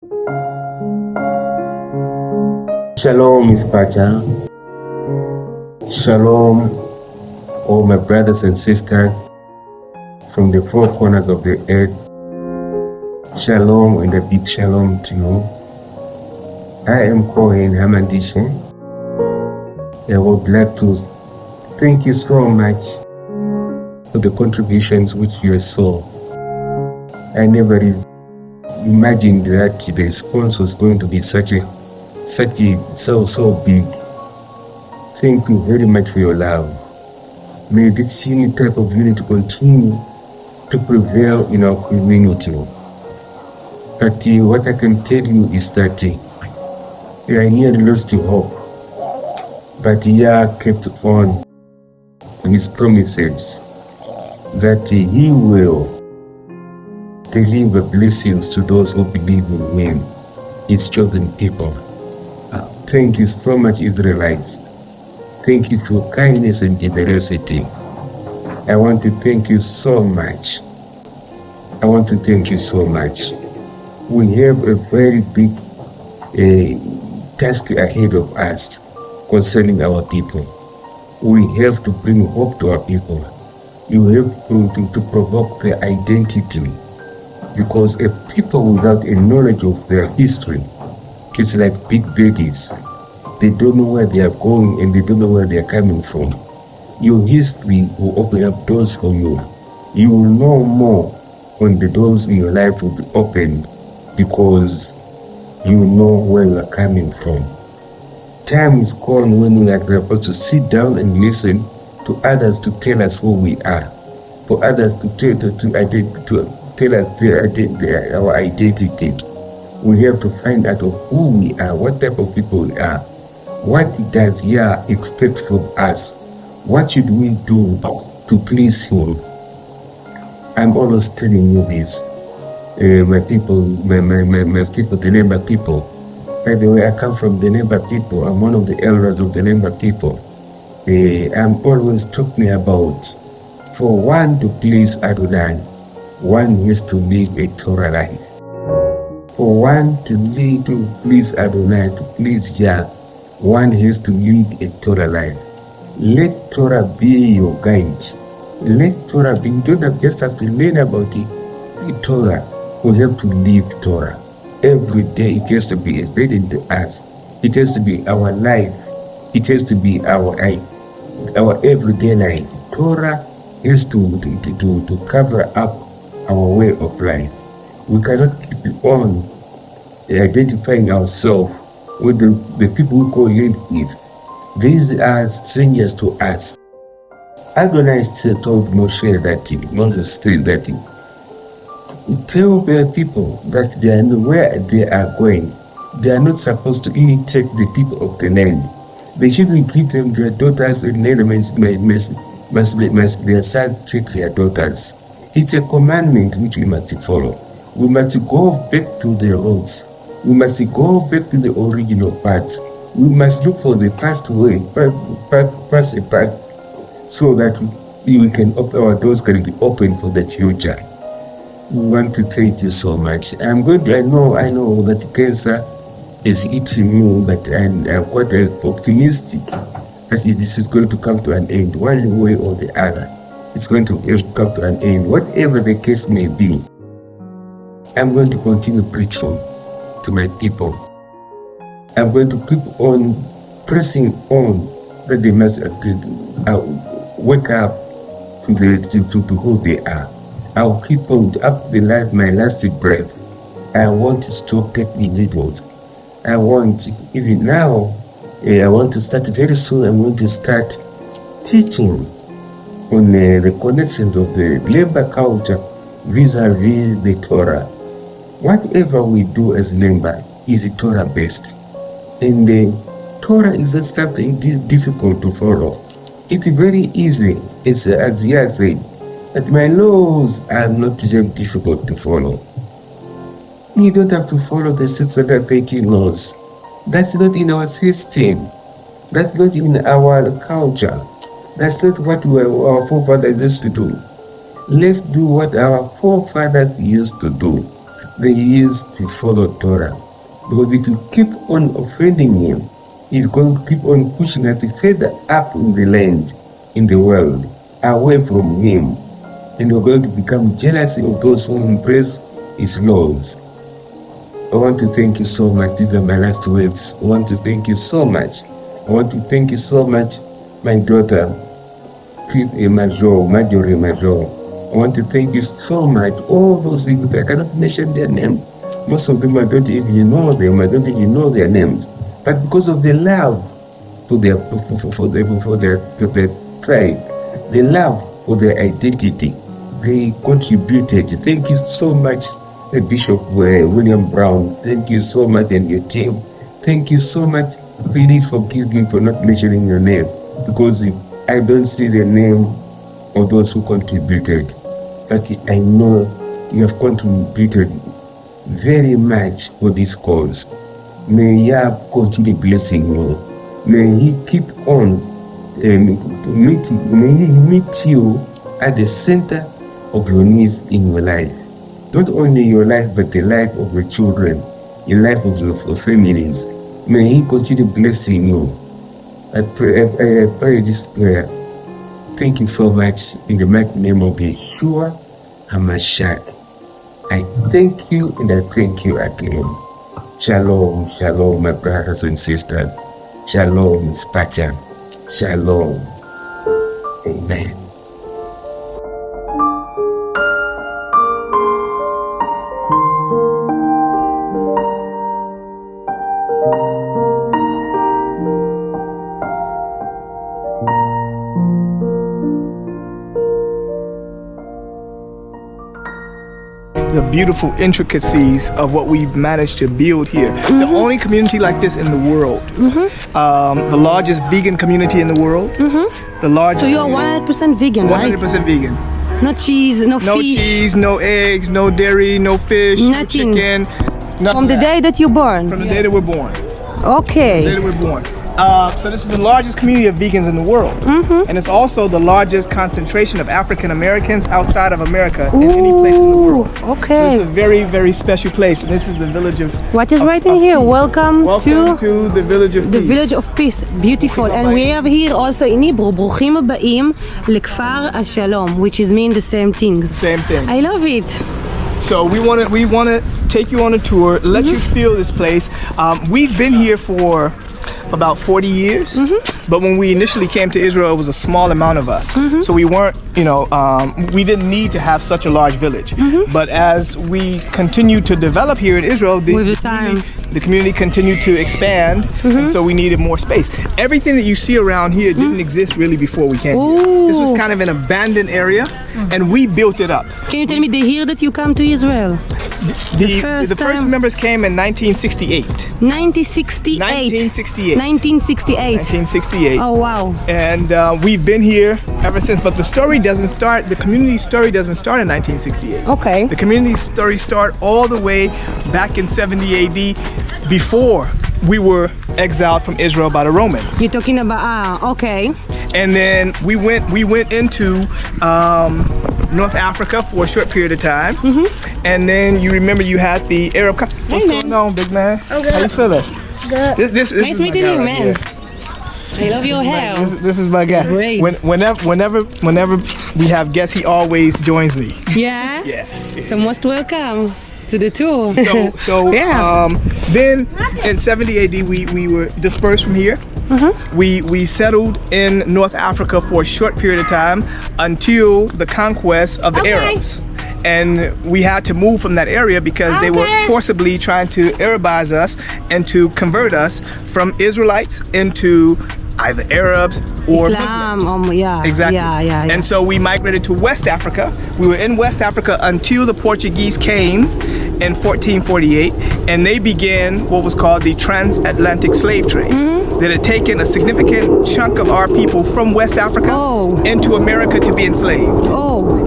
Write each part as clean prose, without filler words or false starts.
Shalom, Miss Pacha. Shalom, all my brothers and sisters from the four corners of the earth. Shalom and a big shalom to you. I am Cohen Hamandishe. I would like to thank you so much for the contributions which you saw. I never imagined that the response was going to be so big. Thank you very much for your love. May this unique type of unity continue to prevail in our community. But what I can tell you is that I nearly lost hope, but Yah kept on his promises that he will deliver blessings to those who believe in him, his chosen people. Thank you so much, Israelites. Thank you for your kindness and generosity. I want to thank you so much. I want to thank you so much. We have a very big task ahead of us concerning our people. We have to bring hope to our people. You have to provoke their identity, because a people without a knowledge of their history, it's like big babies. They don't know where they are going and they don't know where they are coming from. Your history will open up doors for you. You will know more when the doors in your life will be opened, because you know where you are coming from. Time is gone when we are supposed to sit down and listen to others to tell us who we are, for others to tell us our identity. We have to find out of who we are, what type of people we are. What does Yah expect from us? What should we do to please him? I'm always telling you this. My people, the neighbor people. By the way, I come from the neighbor people. I'm one of the elders of the neighbor people. I'm always talking about, for one to please Adonai, one has to live a Torah life. For one to please Adonai, to please Yah, one has to live a Torah life. Let Torah be your guide. Let Torah be, you don't just have to learn about it. The Torah, we have to live Torah. Every day it has to be embedded into us. It has to be our life. It has to be our everyday life. Torah is to cover up our way of life. We cannot keep on identifying ourselves with the people we call with. These are strangers to us. Adonai told Moses said that tell their people that they are where they are going. They are not supposed to imitate the people of the land. They shouldn't give them their daughters, and must their sons take their daughters. It's a commandment which we must follow. We must go back to the roots. We must go back to the original paths. We must look for the past way, past so that our doors can be open for the future. We want to thank you so much. I know that cancer is eating you, but I'm quite optimistic that this is going to come to an end, one way or the other. It's going to come to an end, whatever the case may be. I'm going to continue preaching to my people. I'm going to keep on pressing on that they must wake up to who they are. I'll keep on up my last breath. I want to stop taking needles. I want, even now, I want to start very soon. I'm going to start teaching on the connections of the labor culture vis-a-vis the Torah. Whatever we do as labor is Torah based. And the Torah is not something difficult to follow. It's very easy. It's as Yah said, that my laws are not difficult to follow. You don't have to follow the 613 laws. That's not in our system. That's not in our culture. That's not what our forefathers used to do. Let's do what our forefathers used to do. then he is to follow Torah. Because if you keep on offending him, he's going to keep on pushing us further up in the land, in the world, away from him. And we're going to become jealous of those who embrace his laws. I want to thank you so much. These are my last words. I want to thank you so much. I want to thank you so much, my daughter, Marjorie Major. I want to thank you so much. All those people, I cannot mention their names. Most of them, I don't even know them. I don't even know their names. But because of the love for their tribe, the love for their identity, they contributed. Thank you so much, Bishop William Brown. Thank you so much, and your team. Thank you so much. Please forgive me for not mentioning your name, because I don't see the name of those who contributed. But I know you have contributed very much for this cause. May Yah continue blessing you. May He keep on and may He meet you at the center of your needs in your life. Not only your life, but the life of your children, the life of your families. May He continue blessing you. I pray this prayer. Thank you so much in the mighty name of Yeshua HaMashiach. I thank you and I thank you again. Shalom, shalom, my brothers and sisters. Shalom, Spacha. Shalom. Amen. The beautiful intricacies of what we've managed to build here. The only community like this in the world. The largest vegan community in the world. The largest. So you're 100% vegan, right? 100% vegan. No cheese, no fish. No cheese, no eggs, no dairy, no fish, Nothing. no chicken. From the day that you're born? From the day that we're born. Okay. The day that we're born. So this is the largest community of vegans in the world. And it's also the largest concentration of African Americans outside of America in any place in the world. Okay. So it's a very, very special place. And this is the village of What is writing here? peace. Welcome to the village of the peace. village of peace. Beautiful. And we have here also in Hebrew, ברוכים הבאים לכפר השלום, which is mean the same thing. Same thing. I love it. So we want to take you on a tour, let you feel this place. We've been here for about 40 years, but when we initially came to Israel, it was a small amount of us. So we weren't, we didn't need to have such a large village. But as we continue to develop here in Israel, the community continued to expand, and so we needed more space. Everything that you see around here didn't exist really before we came here. This was kind of an abandoned area, and we built it up. Can you tell me the year that you come to Israel? The first members came in 1968. 1968. 1968. 1968. 1968. Oh wow. And we've been here ever since, but the community story doesn't start in 1968. Okay. The community story started all the way back in 70 AD, before we were exiled from Israel by the Romans. You're talking about, okay. And then we went into North Africa for a short period of time. And then you remember you had the Arab country. What's going on, big man? Okay. How you feeling? Good. This Nice is meeting my guy you, right man. here. I love your hair. This is my guy. Great. Whenever we have guests, he always joins me. Yeah? Yeah. So most welcome to the tour. So Yeah. Then in 70 AD we were dispersed from here. We settled in North Africa for a short period of time until the conquest of the Arabs. And we had to move from that area because they were forcibly trying to Arabize us and to convert us from Israelites into either Arabs or Islam, Muslims. yeah. Exactly. Yeah. And so we migrated to West Africa. We were in West Africa until the Portuguese came in 1448, and they began what was called the transatlantic slave trade. That had taken a significant chunk of our people from West Africa into America to be enslaved.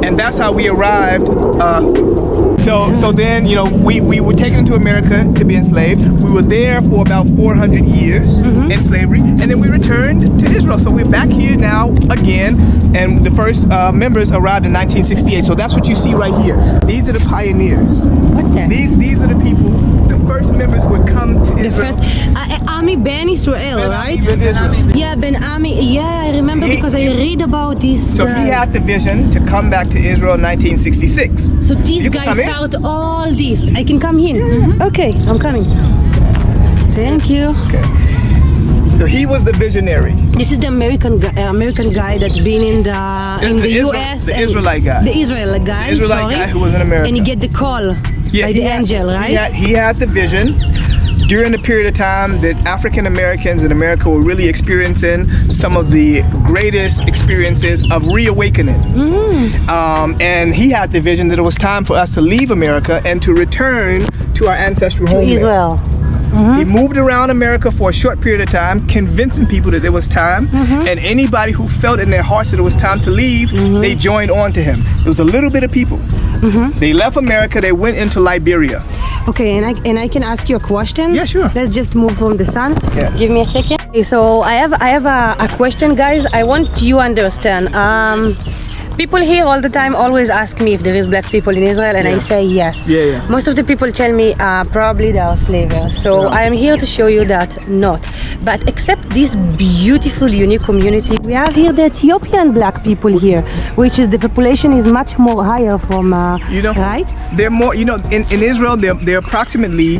And that's how we arrived So then, you know, we were taken into America to be enslaved. We were there for about 400 years in slavery, and then we returned to Israel. So we're back here now again, and the first members arrived in 1968. So that's what you see right here. These are the pioneers. What's that? These are the people, the first members who would come to The Israel. first Ami Ben Israel, Ben right? Ami, Ben Israel. Yeah, Ben Ami. Yeah, I remember because I read about this. So he had the vision to come back to Israel in 1966. So this You can guy come in. start all this. I can come in. Okay, I'm coming. Thank you. So he was the visionary. This is the American guy that's been in This is the the US. the and- Israelite guy. The Israelite guy. The Israelite sorry. guy who was in America. And he get the call by the angel, right? He had the vision during the period of time that African Americans in America were really experiencing some of the greatest experiences of reawakening. And he had the vision that it was time for us to leave America and to return to our ancestral To homeland. Israel. He moved around America for a short period of time, convincing people that it was time, and anybody who felt in their hearts that it was time to leave, they joined on to him. It was a little bit of people. They left America, they went into Liberia. Okay, and I can ask you a question? Yeah, sure. Let's just move from the sun. Yeah. Give me a second. Okay, so I have a question, guys. I want you understand. People here all the time always ask me if there is black people in Israel, and I say yes. Yeah. Most of the people tell me probably they are slavers. So I am here to show you that not. But except this beautiful, unique community, we have here the Ethiopian black people here, which is the population is much more higher from, right? They're more, in Israel, there are approximately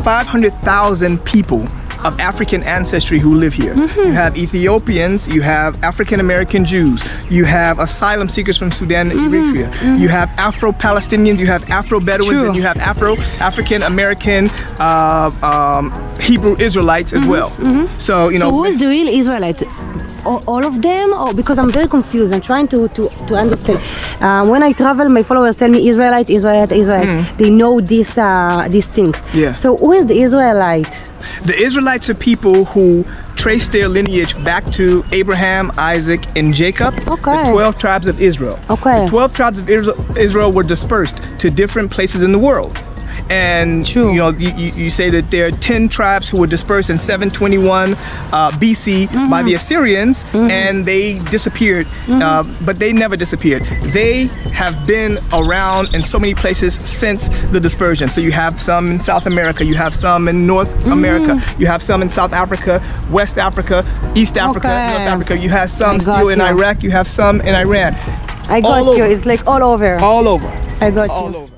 500,000 people of African ancestry who live here. You have Ethiopians, you have African American Jews, you have asylum seekers from Sudan and Eritrea, you have Afro-Palestinians, you have Afro-Bedouins, True. and you have African American Hebrew Israelites as well. So, So who is the real Israelite? All of them? Or because I'm very confused. I'm trying to understand. When I travel, my followers tell me Israelite. They know these things. Yeah. So who is the Israelite? The Israelites are people who trace their lineage back to Abraham, Isaac, and Jacob, Okay. the 12 tribes of Israel. Okay. The 12 tribes of Israel were dispersed to different places in the world. And True. you say that there are 10 tribes who were dispersed in 721 BC by the Assyrians, and they disappeared, but they never disappeared. They have been around in so many places since the dispersion. So you have some in South America, you have some in North America, you have some in South Africa, West Africa, East Africa, Okay. North Africa. You have some I got still in you. Iraq, you have some in Iran. I All got you. over. It's like all over. All over. I got All you. over.